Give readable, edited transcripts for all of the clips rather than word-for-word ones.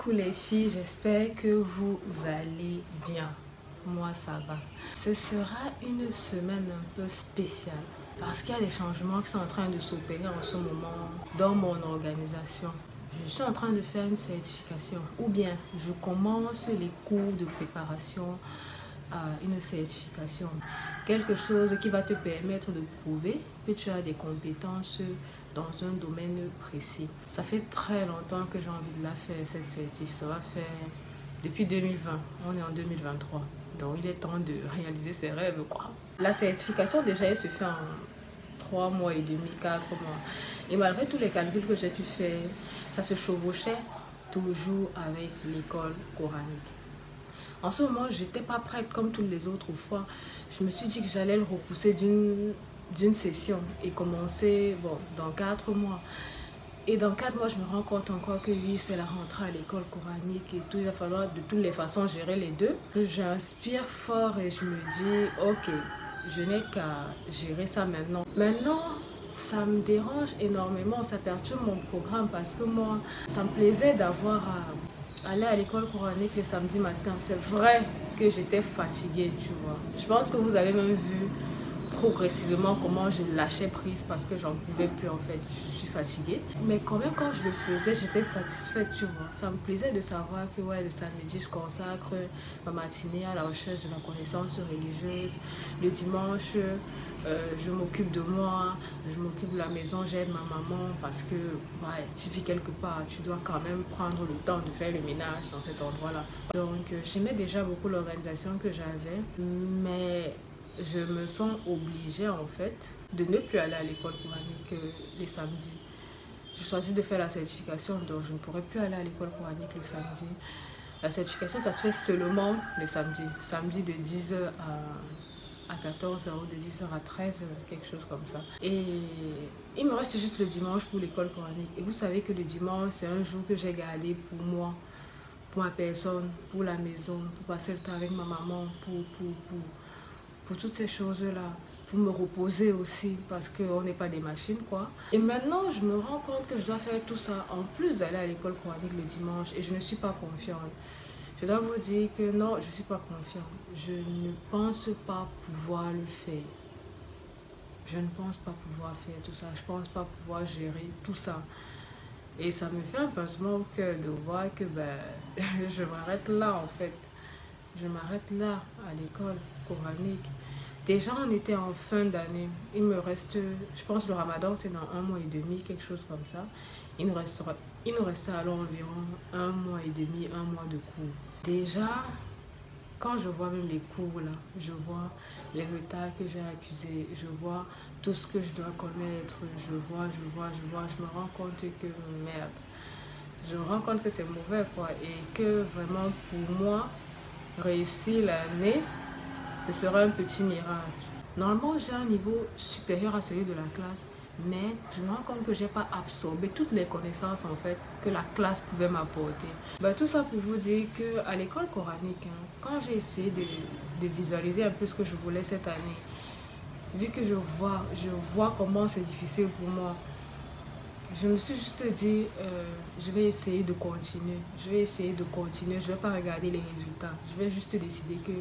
Coucou les filles, j'espère que vous allez bien. Moi ça va. Ce sera une semaine un peu spéciale parce qu'il y a des changements qui sont en train de s'opérer en ce moment dans mon organisation. Je suis en train de faire une certification ou bien je commence les cours de préparation à une certification. Quelque chose qui va te permettre de prouver que tu as des compétences dans un domaine précis. Ça fait très longtemps que j'ai envie de la faire, cette certif. Ça va faire depuis 2020. On est en 2023. Donc il est temps de réaliser ses rêves, quoi. La certification, déjà, elle se fait en 3 mois et demi, 4 mois. Et malgré tous les calculs que j'ai pu faire, ça se chevauchait toujours avec l'école coranique. En ce moment, je n'étais pas prête comme toutes les autres fois. Je me suis dit que j'allais le repousser d'une session et commencer dans 4 mois. Et dans 4 mois, je me rends compte encore que oui, c'est la rentrée à l'école coranique et tout. Il va falloir de toutes les façons gérer les deux. J'inspire fort et je me dis, ok, je n'ai qu'à gérer ça maintenant. Maintenant, ça me dérange énormément, ça perturbe mon programme parce que moi, ça me plaisait d'avoir à aller à l'école coranique le samedi matin. C'est vrai que j'étais fatiguée, tu vois. Je pense que vous avez même vu progressivement comment je lâchais prise parce que j'en pouvais plus en fait, je suis fatiguée. Mais quand même quand je le faisais, j'étais satisfaite, tu vois. Ça me plaisait de savoir que ouais, le samedi, je consacre ma matinée à la recherche de la connaissance religieuse. Le dimanche, je m'occupe de moi, je m'occupe de la maison, j'aide ma maman parce que ouais, tu vis quelque part, tu dois quand même prendre le temps de faire le ménage dans cet endroit-là. Donc j'aimais déjà beaucoup l'organisation que j'avais, mais je me sens obligée en fait de ne plus aller à l'école coranique les samedis. Je choisis de faire la certification, donc je ne pourrai plus aller à l'école coranique le samedi. La certification, ça se fait seulement le samedi. Samedi de 10h à 14h ou de 10h à 13h, quelque chose comme ça. Et il me reste juste le dimanche pour l'école coranique. Et vous savez que le dimanche, c'est un jour que j'ai gardé pour moi, pour ma personne, pour la maison, pour passer le temps avec ma maman, pour toutes ces choses-là, pour me reposer aussi, parce qu'on n'est pas des machines, quoi. Et maintenant, je me rends compte que je dois faire tout ça, en plus d'aller à l'école coranique le dimanche, et je ne suis pas confiante. Je dois vous dire que non, je ne suis pas confiante. Je ne pense pas pouvoir le faire. Je ne pense pas pouvoir faire tout ça. Je ne pense pas pouvoir gérer tout ça. Et ça me fait un pincement au cœur de voir que je m'arrête là, en fait. Je m'arrête là, à l'école coranique. Déjà, on était en fin d'année. Il me reste, je pense, le ramadan, c'est dans 1 mois et demi, quelque chose comme ça. Il nous restait alors environ 1 mois et demi, 1 mois de cours. Déjà, quand je vois même les cours là, je vois les retards que j'ai accusés, je vois tout ce que je dois connaître, je me rends compte que merde. Je me rends compte que c'est mauvais, quoi, et que vraiment pour moi, réussir l'année, ce sera un petit miracle. Normalement, j'ai un niveau supérieur à celui de la classe, mais je me rends compte que je n'ai pas absorbé toutes les connaissances en fait que la classe pouvait m'apporter. Tout ça pour vous dire qu'à l'école coranique, quand j'ai essayé de visualiser un peu ce que je voulais cette année, vu que je vois comment c'est difficile pour moi, je me suis juste dit, je vais essayer de continuer. Je vais ne vais pas regarder les résultats. Je vais juste décider que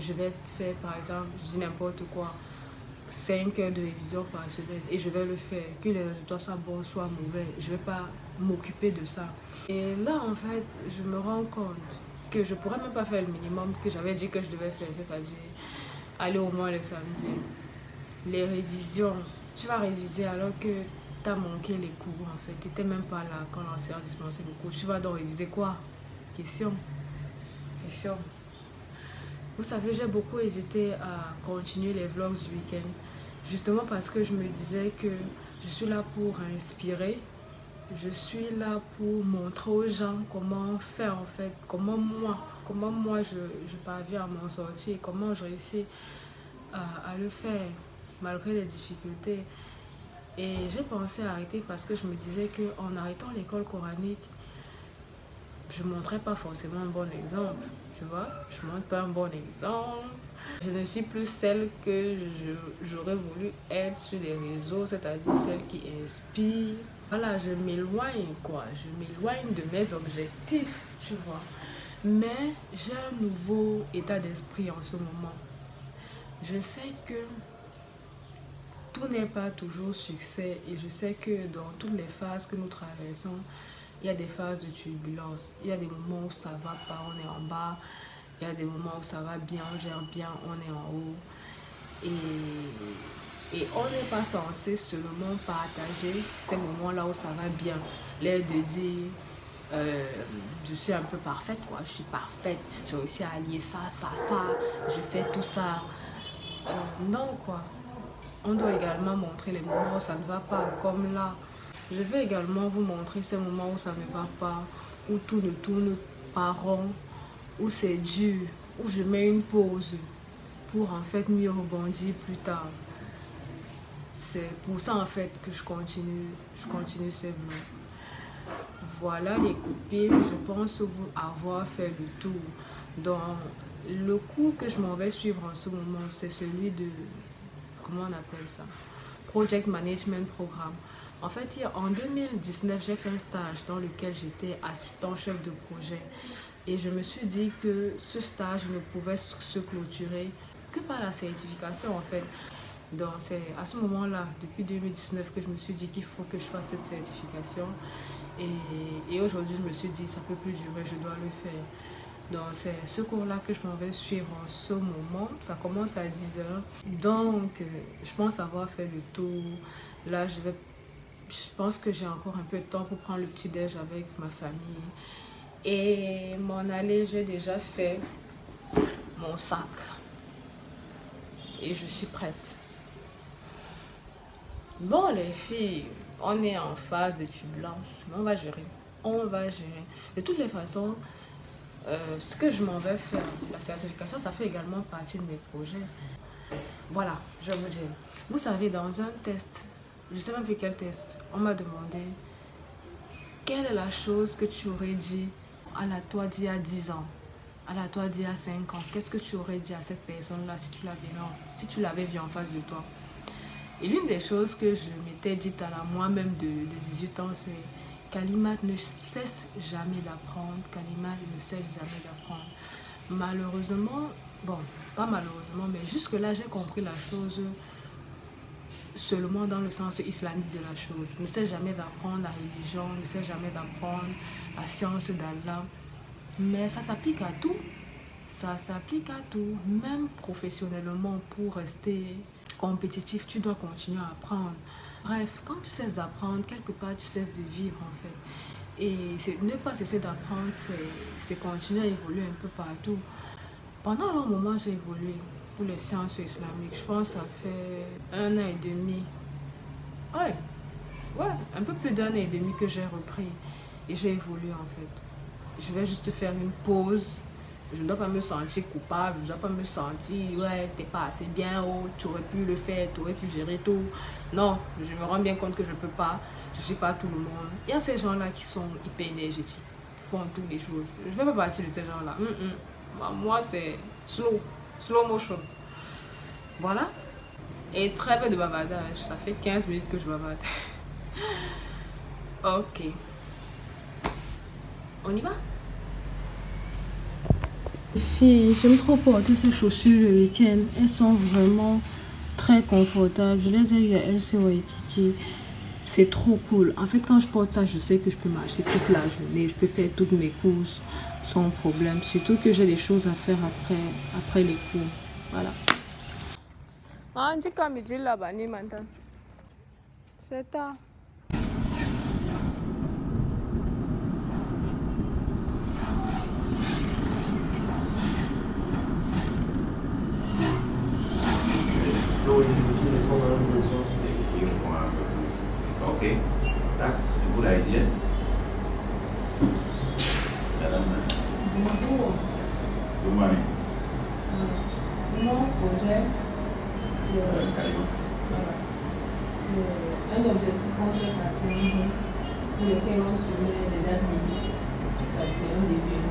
je vais faire, par exemple, je dis n'importe quoi, 5 heures de révision par semaine et je vais le faire. Que les résultats soient bons, soient mauvais, je ne vais pas m'occuper de ça. Et là, en fait, je me rends compte que je ne pourrais même pas faire le minimum que j'avais dit que je devais faire, c'est-à-dire aller au moins le samedi. Les révisions, tu vas réviser alors que tu as manqué les cours en fait. Tu n'étais même pas là quand l'enseignant dispensait le cours. Tu vas donc réviser quoi? Question. Vous savez, j'ai beaucoup hésité à continuer les vlogs du week-end. Justement parce que je me disais que je suis là pour inspirer. Je suis là pour montrer aux gens comment faire en fait. Comment moi je parviens à m'en sortir. Comment je réussis à le faire malgré les difficultés. Et j'ai pensé à arrêter parce que je me disais qu'en arrêtant l'école coranique, je ne montrais pas forcément un bon exemple. Tu vois, je ne montre pas un bon exemple. Je ne suis plus celle que j'aurais voulu être sur les réseaux, c'est-à-dire celle qui inspire. Voilà, je m'éloigne quoi, je m'éloigne de mes objectifs, tu vois. Mais j'ai un nouveau état d'esprit en ce moment. Je sais que tout n'est pas toujours succès et je sais que dans toutes les phases que nous traversons, il y a des phases de turbulence. Il y a des moments où ça va pas, on est en bas. Il y a des moments où ça va bien, on gère bien, on est en haut. Et on n'est pas censé seulement partager ces moments-là où ça va bien. L'air de dire, je suis un peu parfaite, quoi. Je suis parfaite, j'ai réussi à allier ça, je fais tout ça. Non, quoi. On doit également montrer les moments où ça ne va pas, comme là. Je vais également vous montrer ces moments où ça ne va pas, où tout ne tourne pas rond, où c'est dur, où je mets une pause pour en fait mieux rebondir plus tard. C'est pour ça en fait que je continue ces vlogs. Voilà les copines, je pense vous avoir fait le tour. Dans le cours que je m'en vais suivre en ce moment, c'est celui de, comment on appelle ça? Project Management Programme. En fait, en 2019, j'ai fait un stage dans lequel j'étais assistant chef de projet. Et je me suis dit que ce stage ne pouvait se clôturer que par la certification en fait. Donc c'est à ce moment-là, depuis 2019, que je me suis dit qu'il faut que je fasse cette certification. Et aujourd'hui, je me suis dit, ça peut plus durer, je dois le faire. Donc c'est ce cours-là que je m'en vais suivre en ce moment. Ça commence à 10 heures. Donc je pense avoir fait le tour. Là, je pense que j'ai encore un peu de temps pour prendre le petit-déj avec ma famille. Et mon aller, j'ai déjà fait mon sac. Et je suis prête. Bon les filles, on est en phase de turbulence. Mais on va gérer. On va gérer. De toutes les façons, ce que je m'en vais faire, la certification, ça fait également partie de mes projets. Voilà, je vais vous dire. Vous savez, dans un test, je ne sais même plus quel test, on m'a demandé quelle est la chose que tu aurais dit à la toi d'il y a 10 ans, à la toi d'il y a 5 ans. Qu'est-ce que tu aurais dit à cette personne-là si tu l'avais vue en face de toi? Et l'une des choses que je m'étais dite à la moi-même de 18 ans, c'est Kalimat ne cesse jamais d'apprendre. Kalimat ne cesse jamais d'apprendre. Malheureusement, bon, pas malheureusement, mais jusque-là, j'ai compris la chose seulement dans le sens islamique de la chose. Ne cesse jamais d'apprendre la religion, ne cesse jamais d'apprendre la science d'Allah. Mais ça s'applique à tout. Ça s'applique à tout. Même professionnellement, pour rester compétitif, tu dois continuer à apprendre. Bref, quand tu cesses d'apprendre, quelque part, tu cesses de vivre en fait. Et ne pas cesser d'apprendre, c'est continuer à évoluer un peu partout. Pendant un long moment, j'ai évolué pour les sciences islamiques. Je pense que ça fait 1 an et demi. Ouais, un peu plus d'1 an et demi que j'ai repris. Et j'ai évolué en fait. Je vais juste faire une pause. Je ne dois pas me sentir coupable, je ne dois pas me sentir, ouais, t'es pas assez bien, oh, tu aurais pu le faire, tu aurais pu gérer tout. Non, je me rends bien compte que je ne peux pas, je ne suis pas tout le monde. Il y a ces gens-là qui sont hyper énergétiques, qui font toutes les choses. Je ne fais pas partie de ces gens-là. Moi, c'est slow motion. Voilà. Et très peu de bavardage, ça fait 15 minutes que je bavarde. Ok. On y va? Filles, j'aime trop porter ces chaussures le week-end. Elles sont vraiment très confortables. Je les ai eues à LC Waikiki. C'est trop cool. En fait, quand je porte ça, je sais que je peux marcher toute la journée. Je peux faire toutes mes courses sans problème. Surtout que j'ai des choses à faire après les cours. Voilà. C'est tard. Okay, that's a good idea. Good morning. Mon projet, c'est un objectif qu'on souhaite atteindre pour lequel on se met des dates limites. C'est un début.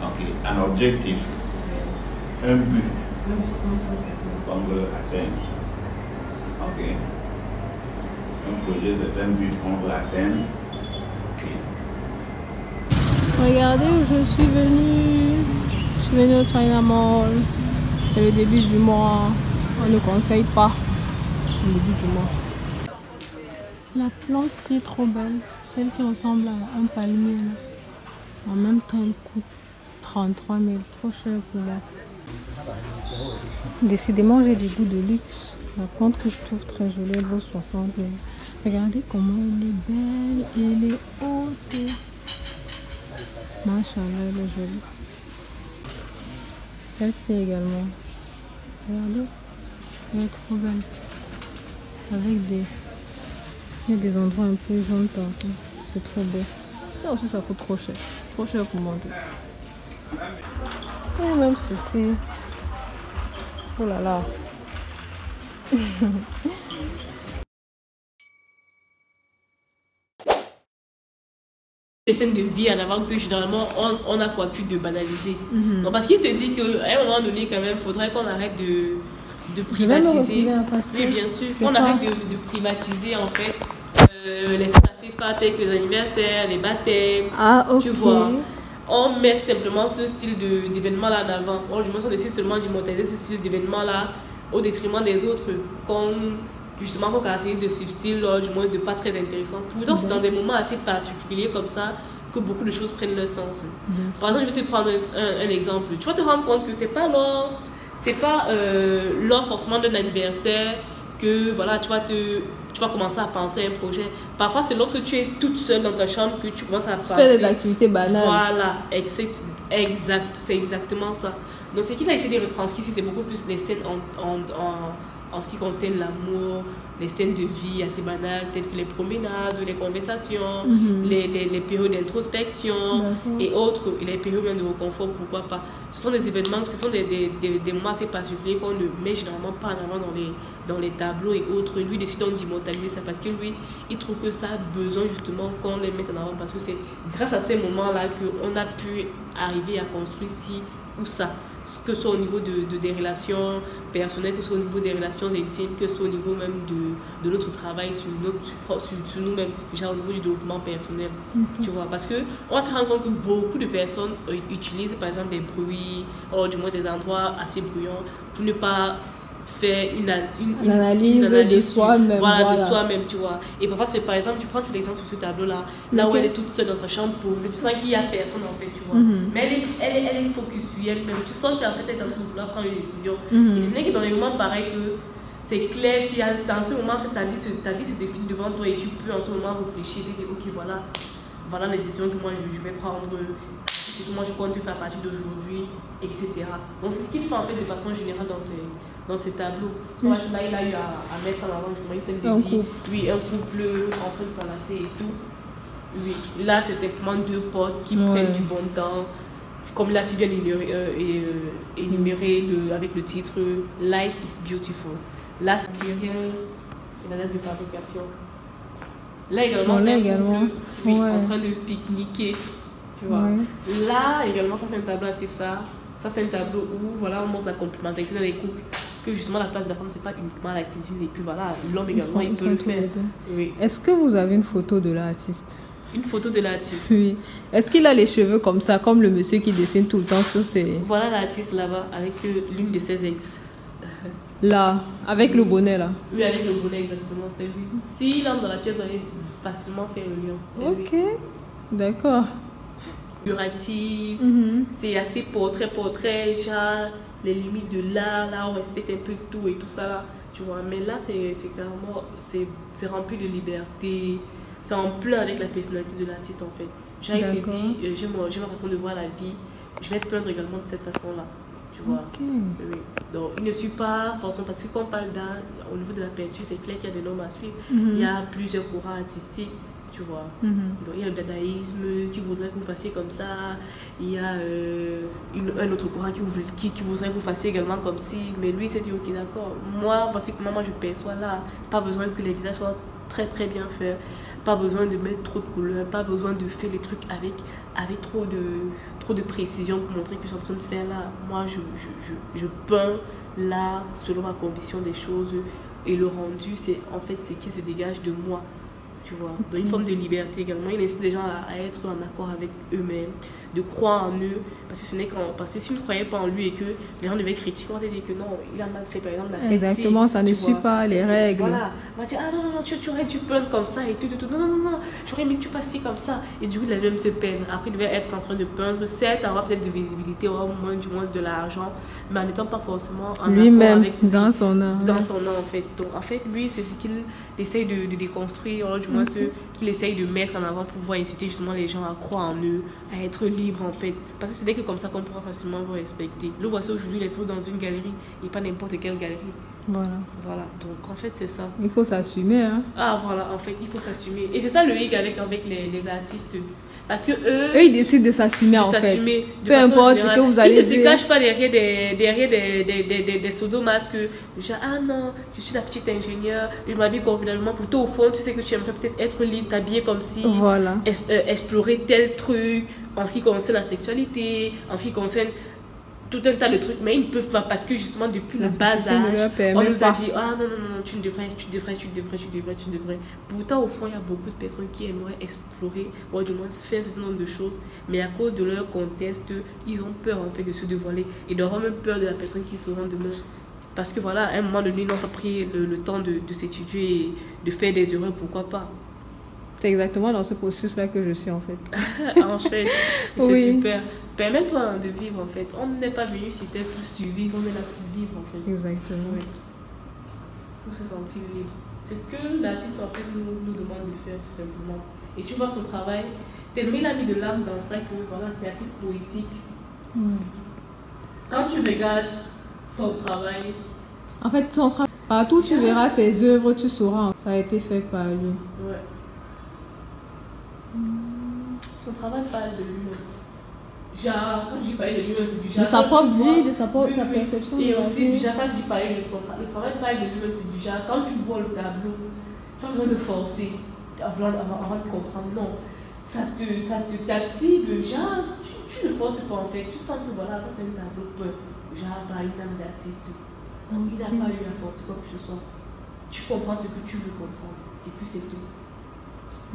Okay, an objective. un but qu'on veut atteindre. Ok. Un projet, c'est un but qu'on veut atteindre. Ok. Regardez où je suis venue. Je suis venue au China Mall. C'est le début du mois. On ne conseille pas le début du mois. La plante c'est trop belle. Celle qui ressemble à un palmier. Là. En même temps, elle coûte 33 000. Trop cher pour moi. Décidément, j'ai des goûts de luxe. La plante que je trouve très jolie, elle vaut 60 000. Regardez comment elle est belle. Elle est haute. Machallah, elle est jolie. Celle-ci également. Regardez. Elle est trop belle. Avec des... Il y a des endroits un peu jaunes partout. C'est trop beau. Ça aussi, ça coûte trop cher. Trop cher pour moi. Et même ceci. Oh là là. Les scènes de vie en avant que généralement on a pour habitude de banaliser. Donc parce qu'il se dit qu'à un moment donné quand même, il faudrait qu'on arrête de privatiser. Oui, bien sûr. Qu'on arrête de privatiser en fait les scènes assez phares telles que les anniversaires, les baptêmes. Ah, ok. Tu vois. On met simplement ce style d'événement-là en avant. Je me suis décidé seulement d'immortaliser ce style d'événement-là au détriment des autres justement qu'on caractérise de subtil, du moins de pas très intéressant. Pourtant, c'est dans des moments assez particuliers comme ça que beaucoup de choses prennent leur sens. Par exemple, je vais te prendre un exemple. Tu vas te rendre compte que c'est pas lors forcément d'un anniversaire que voilà, tu vas commencer à penser à un projet. Parfois, c'est lorsque tu es toute seule dans ta chambre que tu commences à penser. Faire des activités banales. Voilà, exact, c'est exactement ça. Donc, ce qu'il a essayé de retranscrire ici, c'est beaucoup plus les scènes en ce qui concerne l'amour, les scènes de vie assez banales, telles que les promenades, les conversations, les périodes d'introspection et autres, et les périodes même de reconfort, pourquoi pas. Ce sont des événements, ce sont des moments assez particuliers qu'on ne met généralement pas en avant dans les tableaux et autres. Lui décide donc d'immortaliser ça parce que lui, il trouve que ça a besoin justement qu'on les mette en avant parce que c'est grâce à ces moments-là qu'on a pu arriver à construire ci ou ça. Que ce soit au niveau des relations personnelles, que ce soit au niveau des relations intimes, que ce soit au niveau même de notre travail sur nous-mêmes, déjà au niveau du développement personnel. Tu vois, parce qu'on se rend compte que beaucoup de personnes utilisent par exemple des bruits, ou du moins des endroits assez bruyants pour ne pas faire une analyse de soi-même. Voilà, de soi-même, tu vois. Et parfois, c'est par exemple, tu prends l'exemple sur ce tableau-là, là où elle est toute seule dans sa chambre posée, tu sens qu'il n'y a personne en fait, tu vois. Mais elle est focus sur elle-même. Tu sens qu'en fait, elle est en train de vouloir prendre une décision. Et ce n'est que dans les moments pareils que c'est clair qu'il y a, c'est en ce moment que ta vie se décline devant toi et tu peux en ce moment réfléchir et dire, ok, voilà les décisions que moi je vais prendre. C'est que moi je compte faire à partir d'aujourd'hui, etc. Donc c'est ce qu'il fait en fait de façon générale dans ces tableaux. Là, il a eu à mettre en avant justement une scène de vie. Oui, un couple en train de s'enlacer et tout. Oui, là c'est simplement deux potes qui prennent du bon temps. Comme là, si bien énuméré avec le titre Life is Beautiful. Là, c'est la date de fabrication. Là également, c'est un couple en train de pique-niquer. Tu vois. Là également, ça c'est un tableau assez phare. Ça c'est un tableau où voilà, on montre la complémentarité dans les couples. Que justement la place de la femme, c'est pas uniquement la cuisine et que voilà, l'homme également il peut le faire. Oui. Est-ce que vous avez une photo de l'artiste? Une photo de l'artiste? Oui. Est-ce qu'il a les cheveux comme ça, comme le monsieur qui dessine tout le temps sur ses... Voilà l'artiste là-bas avec l'une de ses ex. Là, avec le bonnet là. Oui, avec le bonnet exactement, c'est lui. S'il entre dans la pièce, on va facilement faire le lien. Ok, d'accord. Figuratif, c'est assez portrait, genre les limites de l'art, là on respecte un peu tout et tout ça là, tu vois. Mais là c'est carrément, c'est rempli de liberté, c'est en plein avec la personnalité de l'artiste en fait. Genre il s'est dit, j'ai ma façon de voir la vie, je vais te peindre également de cette façon là, tu vois. Oui. Donc il ne suit pas forcément, parce que quand on parle d'art, au niveau de la peinture, c'est clair qu'il y a des normes à suivre, il y a plusieurs courants artistiques. Tu vois. Donc il y a le dadaïsme qui voudrait que vous fassiez comme ça. Il y a un autre courant qui voudrait que vous fassiez également comme si. Mais lui il s'est dit ok d'accord. Moi voici comment moi je perçois là. Pas besoin que les visages soient très très bien faits. Pas besoin de mettre trop de couleurs. Pas besoin de faire les trucs avec trop trop de précision pour montrer que je suis en train de faire là. Moi, je peins là selon ma conviction des choses. Et le rendu, c'est en fait ce qui se dégage de moi. Tu vois, dans une forme de liberté également. Il incite les gens à être en accord avec eux-mêmes, de croire en eux, parce que s'ils ne croyaient pas en lui et que les gens devaient critiquer, on va dire que non, il a mal fait, par exemple, la tête. Exactement, ça ne suit pas les règles. Voilà, on va dire, ah non, tu aurais dû peindre comme ça et tout. Non, j'aurais aimé que tu fasses ci comme ça. Et du coup, il allait même se peindre. Après, il devait être en train de peindre, certes, avoir peut-être de visibilité, avoir du moins de l'argent, mais en n'étant pas forcément en lui-même, accord avec lui, dans son âme. Dans son âme, en fait. Donc, en fait, lui, c'est ce qu'il essaye de déconstruire, ou du moins ce qu'il essaye de mettre en avant pour pouvoir inciter justement les gens à croire en eux, à être libres en fait. Parce que ce n'est que comme ça qu'on pourra facilement vous respecter. Le voici aujourd'hui, il est dans une galerie et pas n'importe quelle galerie. Voilà, donc en fait c'est ça. Il faut s'assumer. Hein. Ah voilà, en fait il faut s'assumer. Et c'est ça le hic avec les artistes. Parce que eux ils décident de s'assumer en fait. Peu importe ce que vous allez dire. Ils ne se cachent pas derrière des pseudo-masques. Genre, ah non, je suis la petite ingénieure, je m'habille convenablement. Plutôt au fond, tu sais que tu aimerais peut-être être libre, t'habiller comme si. Voilà. Explorer tel truc en ce qui concerne la sexualité, en ce qui concerne tout un tas de trucs, mais ils ne peuvent pas parce que justement depuis le bas âge, on nous a dit ah non, tu devrais. Pourtant, au fond, il y a beaucoup de personnes qui aimeraient explorer, ou du moins faire un certain nombre de choses, mais à cause de leur contexte, ils ont peur en fait de se dévoiler et d'avoir même peur de la personne qui sera demain. Parce que voilà, à un moment donné, ils n'ont pas pris le temps de s'étudier et de faire des erreurs, pourquoi pas. C'est exactement dans ce processus-là que je suis en fait. En fait, c'est super. Permets-toi de vivre en fait. On n'est pas venu si t'es pour survivre, on est là pour vivre en fait. Exactement. Oui. Pour se sentir libre. C'est ce que l'artiste en fait nous demande de faire tout simplement. Et tu vois son travail, tellement il a mis de l'âme dans ça que voilà, c'est assez poétique. Quand tu regardes son travail. En fait, son travail, partout tu verras ses œuvres, tu sauras, ça a été fait par lui. Ouais. Son travail parle de lui-même. Genre, quand je dis parler de lui-même, c'est du genre. De sa propre vie, de sa perception. Et aussi, du genre, quand je dis parler de son travail, le travail parle de lui-même, c'est du genre, quand tu vois le tableau, tu as besoin de forcer avant de comprendre. Non, ça te captive, genre, tu ne forces pas en fait. Tu sens que voilà, ça c'est un tableau peur, genre, par une âme d'artiste. Il n'a pas eu à forcer quoi que ce soit. Tu comprends ce que tu veux comprendre. Et puis c'est tout.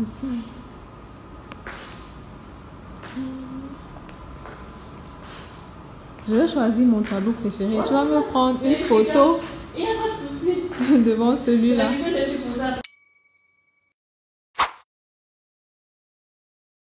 Ok. Je vais choisir mon tableau préféré. Tu vas me prendre une photo devant celui-là. C'est la question